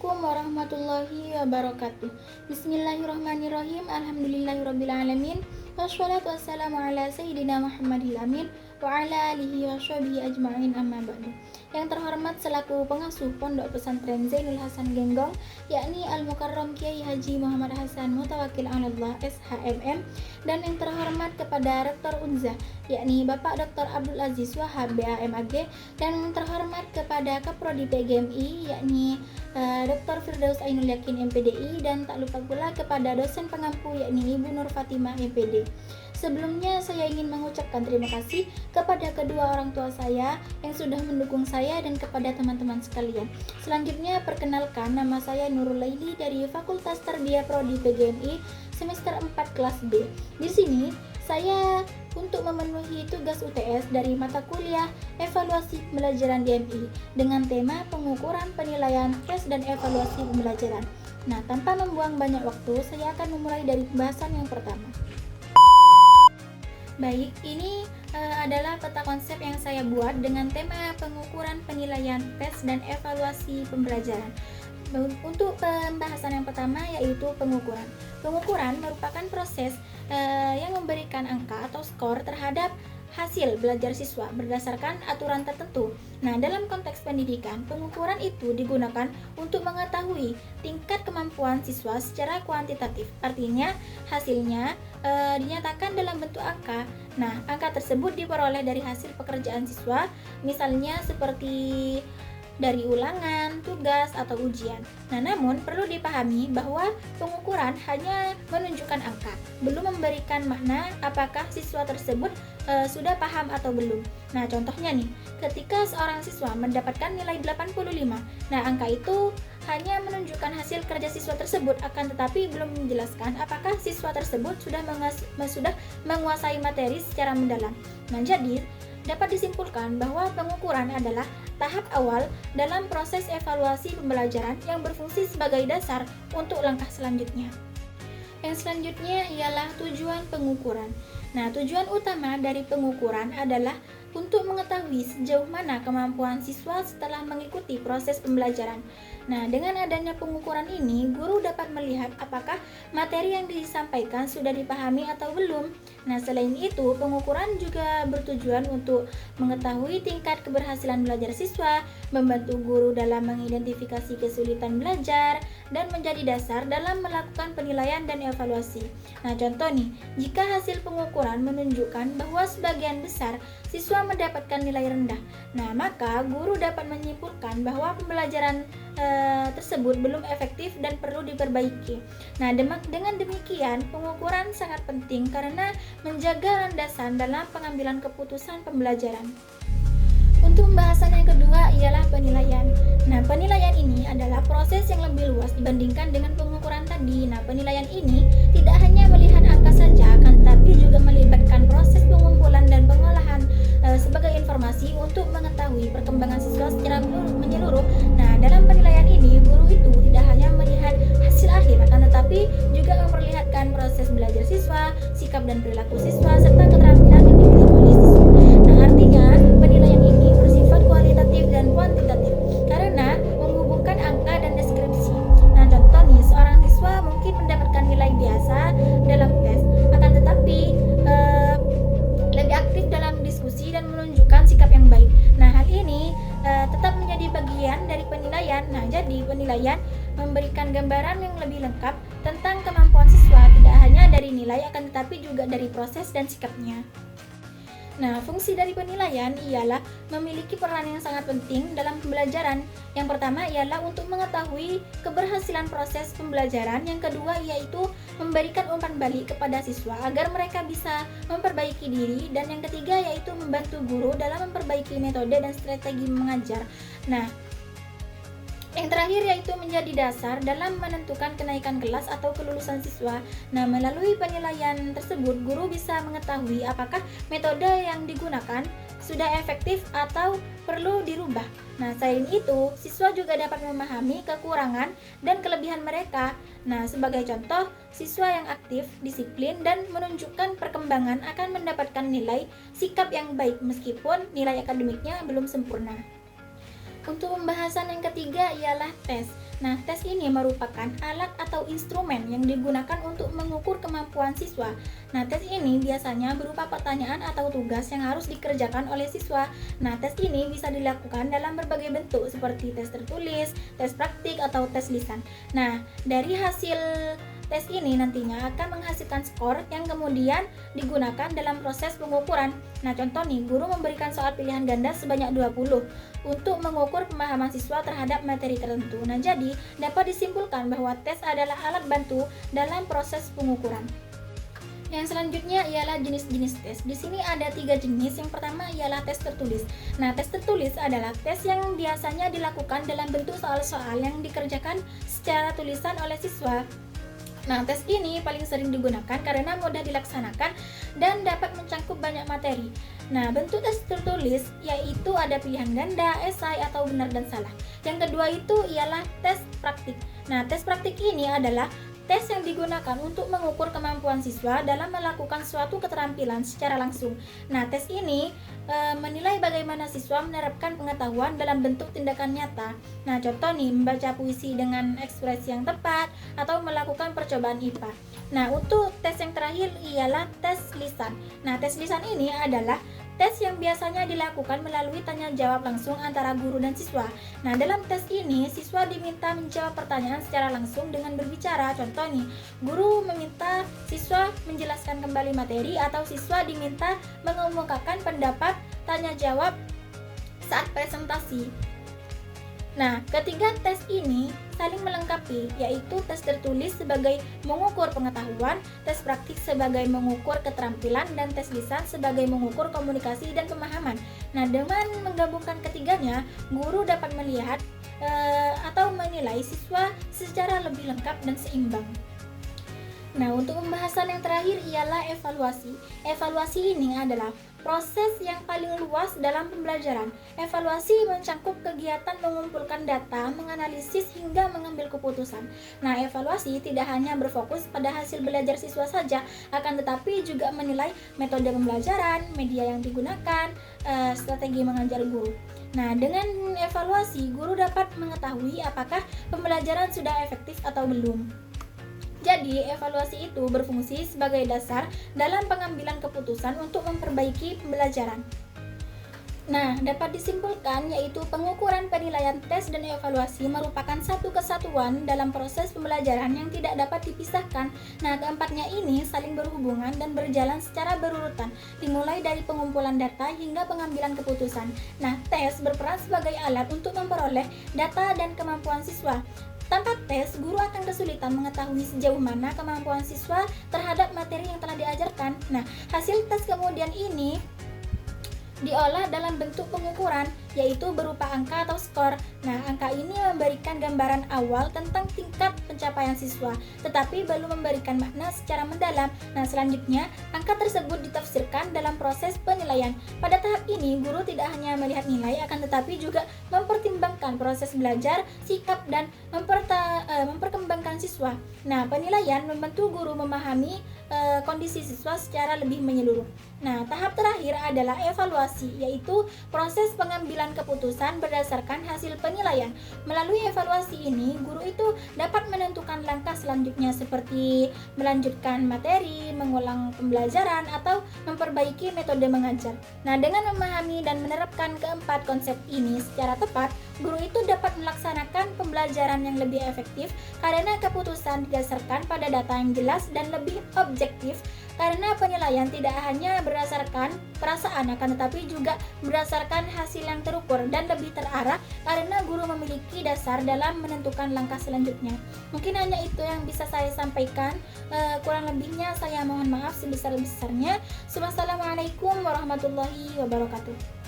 Assalamualaikum warahmatullahi wabarakatuh. Bismillahirrahmanirrahim. Alhamdulillahirrabbilalamin. Wassalatu wassalamu ala sayyidina Muhammadil amin wa ala alihi wa sahbihi ajma'in, amma ba'du. Yang terhormat selaku pengasuh Pondok Pesantren Zainul Hasan Genggong, yakni Al-Mukarram Kiai Haji Muhammad Hasan Mutawakil Allah SHMM, dan yang terhormat kepada Rektor Unza, yakni Bapak Dr. Abdul Aziz Wahab BAMAG, dan yang terhormat kepada Kaprodi PGMI, yakni Dr. Firdaus Ainul Yakin MPDI, dan tak lupa pula kepada dosen pengampu, yakni Ibu Nur Fatimah MPD. Sebelumnya saya ingin mengucapkan terima kasih kepada kedua orang tua saya yang sudah mendukung saya dan kepada teman-teman sekalian. Selanjutnya perkenalkan, nama saya Nurul Laili dari Fakultas Tarbiyah Prodi PGMI semester 4 kelas B. Di sini saya untuk memenuhi tugas UTS dari mata kuliah evaluasi pembelajaran DMI dengan tema pengukuran penilaian tes dan evaluasi pembelajaran. Nah, tanpa membuang banyak waktu, saya akan memulai dari pembahasan yang pertama. Baik, ini adalah peta konsep yang saya buat dengan tema pengukuran penilaian tes dan evaluasi pembelajaran. Untuk pembahasan yang pertama yaitu pengukuran. Pengukuran merupakan proses yang memberikan angka atau skor terhadap hasil belajar siswa berdasarkan aturan tertentu. Nah, dalam konteks pendidikan, pengukuran itu digunakan untuk mengetahui tingkat kemampuan siswa secara kuantitatif. Artinya, hasilnya dinyatakan dalam bentuk angka. Nah, angka tersebut diperoleh dari hasil pekerjaan siswa, misalnya seperti dari ulangan, tugas, atau ujian. Nah, namun perlu dipahami bahwa pengukuran hanya menunjukkan angka, belum memberikan makna apakah siswa tersebut sudah paham atau belum. Nah, contohnya nih, ketika seorang siswa mendapatkan nilai 85, nah angka itu hanya menunjukkan hasil kerja siswa tersebut, akan tetapi belum menjelaskan apakah siswa tersebut sudah menguasai materi secara mendalam. Nah, jadi dapat disimpulkan bahwa pengukuran adalah tahap awal dalam proses evaluasi pembelajaran yang berfungsi sebagai dasar untuk langkah selanjutnya. Yang selanjutnya ialah tujuan pengukuran. Nah, tujuan utama dari pengukuran adalah untuk mengetahui sejauh mana kemampuan siswa setelah mengikuti proses pembelajaran. Nah, dengan adanya pengukuran ini, guru dapat melihat apakah materi yang disampaikan sudah dipahami atau belum. Nah, selain itu, pengukuran juga bertujuan untuk mengetahui tingkat keberhasilan belajar siswa, membantu guru dalam mengidentifikasi kesulitan belajar, dan menjadi dasar dalam melakukan penilaian dan evaluasi. Nah, contoh nih, jika hasil pengukuran menunjukkan bahwa sebagian besar siswa mendapatkan nilai rendah, nah maka guru dapat menyimpulkan bahwa pembelajaran tersebut belum efektif dan perlu diperbaiki. Nah, dengan demikian pengukuran sangat penting karena menjaga landasan dalam pengambilan keputusan pembelajaran. Untuk pembahasan yang kedua ialah penilaian. Nah, penilaian ini adalah proses yang lebih luas dibandingkan dengan pengukuran tadi. Nah, penilaian ini tidak hanya melihat angka saja, akan tetapi juga melibatkan proses pengumpulan dan pengolahan sebagai informasi untuk mengetahui perkembangan siswa secara menyeluruh. Nah, dalam penilaian ini, guru itu tidak hanya melihat hasil akhir, akan tetapi juga memperlihatkan proses belajar siswa, sikap dan perilaku siswa, serta keterampilan yang dimiliki oleh siswa. Nah, artinya penilaian ini bersifat kualitatif dan kuantitatif karena menghubungkan angka dan deskripsi. Nah, contoh nih, seorang siswa mungkin mendapatkan nilai biasa dalam tes, akan tetapi lebih aktif dalam diskusi dan menunjukkan sikap yang baik. Nah, hal ini tetap menjadi bagian dari penilaian. Nah, jadi penilaian memberikan gambaran yang lebih lengkap tentang kemampuan siswa, tidak hanya dari nilai, akan tetapi juga dari proses dan sikapnya. Nah, fungsi dari penilaian ialah memiliki peran yang sangat penting dalam pembelajaran. Yang pertama ialah untuk mengetahui keberhasilan proses pembelajaran. Yang kedua yaitu memberikan umpan balik kepada siswa agar mereka bisa memperbaiki diri. Dan yang ketiga yaitu membantu guru dalam memperbaiki metode dan strategi mengajar. Nah, yang terakhir yaitu menjadi dasar dalam menentukan kenaikan kelas atau kelulusan siswa. Nah, melalui penilaian tersebut, guru bisa mengetahui apakah metode yang digunakan sudah efektif atau perlu dirubah. Nah, selain itu, siswa juga dapat memahami kekurangan dan kelebihan mereka. Nah, sebagai contoh, siswa yang aktif, disiplin, dan menunjukkan perkembangan akan mendapatkan nilai sikap yang baik meskipun nilai akademiknya belum sempurna. Untuk pembahasan yang ketiga ialah tes. Nah, tes ini merupakan alat atau instrumen yang digunakan untuk mengukur kemampuan siswa. Nah, tes ini biasanya berupa pertanyaan atau tugas yang harus dikerjakan oleh siswa. Nah, tes ini bisa dilakukan dalam berbagai bentuk seperti tes tertulis, tes praktik, atau tes lisan. Nah, dari hasil tes ini nantinya akan menghasilkan skor yang kemudian digunakan dalam proses pengukuran. Nah, contoh nih, guru memberikan soal pilihan ganda sebanyak 20 untuk mengukur pemahaman siswa terhadap materi tertentu. Nah, jadi dapat disimpulkan bahwa tes adalah alat bantu dalam proses pengukuran. Yang selanjutnya ialah jenis-jenis tes. Di sini ada 3 jenis. Yang pertama ialah tes tertulis. Nah, tes tertulis adalah tes yang biasanya dilakukan dalam bentuk soal-soal yang dikerjakan secara tulisan oleh siswa. Nah, tes ini paling sering digunakan karena mudah dilaksanakan dan dapat mencakup banyak materi. Nah, bentuk tes tertulis yaitu ada pilihan ganda, esai, atau benar dan salah. Yang kedua itu ialah tes praktik. Nah, tes praktik ini adalah tes yang digunakan untuk mengukur kemampuan siswa dalam melakukan suatu keterampilan secara langsung. Nah, tes ini menilai bagaimana siswa menerapkan pengetahuan dalam bentuk tindakan nyata. Nah, contoh nih, membaca puisi dengan ekspresi yang tepat atau melakukan percobaan IPA. Nah, untuk tes yang terakhir ialah tes lisan. Nah, tes lisan ini adalah tes yang biasanya dilakukan melalui tanya jawab langsung antara guru dan siswa. Nah, dalam tes ini siswa diminta menjawab pertanyaan secara langsung dengan berbicara. Contoh nih, guru meminta siswa menjelaskan kembali materi atau siswa diminta mengemukakan pendapat tanya jawab saat presentasi. Nah, ketiga tes ini saling melengkapi, yaitu tes tertulis sebagai mengukur pengetahuan, tes praktik sebagai mengukur keterampilan, dan tes lisan sebagai mengukur komunikasi dan pemahaman. Nah, dengan menggabungkan ketiganya, guru dapat melihat atau menilai siswa secara lebih lengkap dan seimbang. Nah, untuk pembahasan yang terakhir ialah evaluasi. Evaluasi ini adalah proses yang paling luas dalam pembelajaran. Evaluasi mencakup kegiatan mengumpulkan data, menganalisis, hingga mengambil keputusan. Nah, evaluasi tidak hanya berfokus pada hasil belajar siswa saja, akan tetapi juga menilai metode pembelajaran, media yang digunakan, strategi mengajar guru. Nah, dengan evaluasi, guru dapat mengetahui apakah pembelajaran sudah efektif atau belum. Jadi, evaluasi itu berfungsi sebagai dasar dalam pengambilan keputusan untuk memperbaiki pembelajaran. Nah, dapat disimpulkan yaitu pengukuran, penilaian, tes, dan evaluasi merupakan satu kesatuan dalam proses pembelajaran yang tidak dapat dipisahkan. Nah, keempatnya ini saling berhubungan dan berjalan secara berurutan, dimulai dari pengumpulan data hingga pengambilan keputusan. Nah, tes berperan sebagai alat untuk memperoleh data dan kemampuan siswa. Tanpa tes, guru akan kesulitan mengetahui sejauh mana kemampuan siswa terhadap materi yang telah diajarkan. Nah, hasil tes kemudian ini diolah dalam bentuk pengukuran, yaitu berupa angka atau skor. Nah, angka ini memberikan gambaran awal tentang tingkat pencapaian siswa, tetapi belum memberikan makna secara mendalam. Nah, selanjutnya, angka tersebut ditafsirkan dalam proses penilaian. Pada tahap ini, guru tidak hanya melihat nilai, akan tetapi juga mempertimbangkan proses belajar, sikap, dan memperkembangkan siswa. Nah, penilaian membantu guru memahami kondisi siswa secara lebih menyeluruh. Nah, tahap terakhir adalah evaluasi, yaitu proses pengambilan keputusan berdasarkan hasil penilaian. Melalui evaluasi ini, guru itu dapat menentukan langkah selanjutnya seperti melanjutkan materi, mengulang pembelajaran, atau memperbaiki metode mengajar. Nah, dengan memahami dan menerapkan keempat konsep ini secara tepat, guru itu dapat melaksanakan pembelajaran yang lebih efektif karena keputusan didasarkan pada data yang jelas dan lebih objektif, karena penilaian tidak hanya berdasarkan perasaan akan tetapi juga berdasarkan hasil yang terukur dan lebih terarah karena guru memiliki dasar dalam menentukan langkah selanjutnya. Mungkin hanya itu yang bisa saya sampaikan, kurang lebihnya saya mohon maaf sebesar-besarnya. Wassalamualaikum warahmatullahi wabarakatuh.